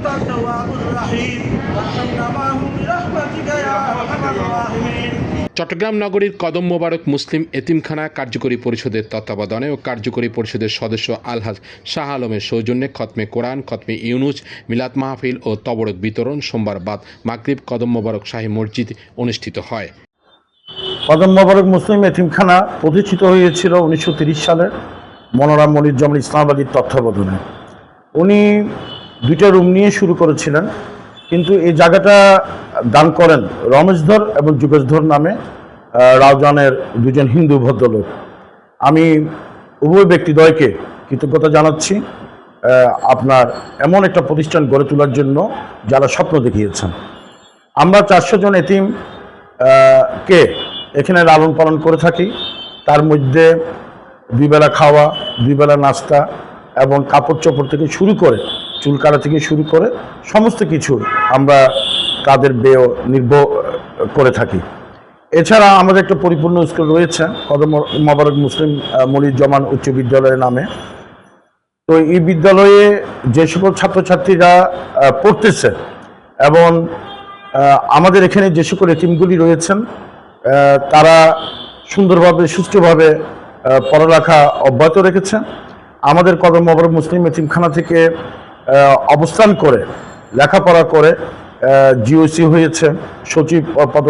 أنت التواب الرحيم وارحمنا معهم برحمتك يا أرحم الراحمين। চট্টগ্রাম নগরীর কদম মোবারক মুসলিম এতিমখানা কার্যকরী পরিষদের তত্ত্বাবধানে ও কার্যকরী পরিষদের সদস্য আলহাজ শাহ আলমের সৌজন্যে খতমে কোরআন, খতমে ইউনুস, মিলাদ মাহফিল ও তবরক বিতরণ সোমবার বাদ মাগরিব কদম মোবারক শাহী মসজিদ অনুষ্ঠিত হয়। কদম মোবারক মুসলিম এতিমখানা প্রতিষ্ঠিত হয়েছিল 1930 সালে মনোরাম মনিরুজ্জামান ইসলামাবাদীর তত্ত্বাবধানে। উনি 2টা রুম নিয়ে শুরু করেছিলেন, কিন্তু এই জায়গাটা দান করেন রমেশধর এবং যুগেশধর নামে রাউজানের 2জন হিন্দু ভদ্রলোক। আমি উভয় ব্যক্তিদ্বয়কে কৃতজ্ঞতা জানাচ্ছি আপনার এমন একটা প্রতিষ্ঠান গড়ে তোলার জন্য যারা স্বপ্ন দেখিয়েছেন। আমরা 400 জন এতিম কে এখানে লালন পালন করে থাকি। তার মধ্যে 2 বেলা খাওয়া, 2 বেলা নাস্তা এবং কাপড় চোপড় থেকে শুরু করে চুল কাটা থেকে শুরু করে সমস্ত কিছু আমরা তাদের ব্যয় নির্ভর করে থাকি। এছাড়া আমাদের একটা পরিপূর্ণ স্কুল রয়েছে কদম মোবারক মুসলিম মনিরুজ্জামান উচ্চ বিদ্যালয়ের নামে। তো এই বিদ্যালয়ে যে সকল ছাত্রছাত্রীরা পড়তেছে এবং আমাদের এখানে যে সকল এতিমগুলি রয়েছেন তারা সুন্দরভাবে সুষ্ঠুভাবে পড়ালেখা অব্যাহত রেখেছেন। আমাদের কদম মোবারক মুসলিম এতিমখানা থেকে অবস্থান করে লেখাপড়া করে জিওসি হয়েছে, সচিব পদ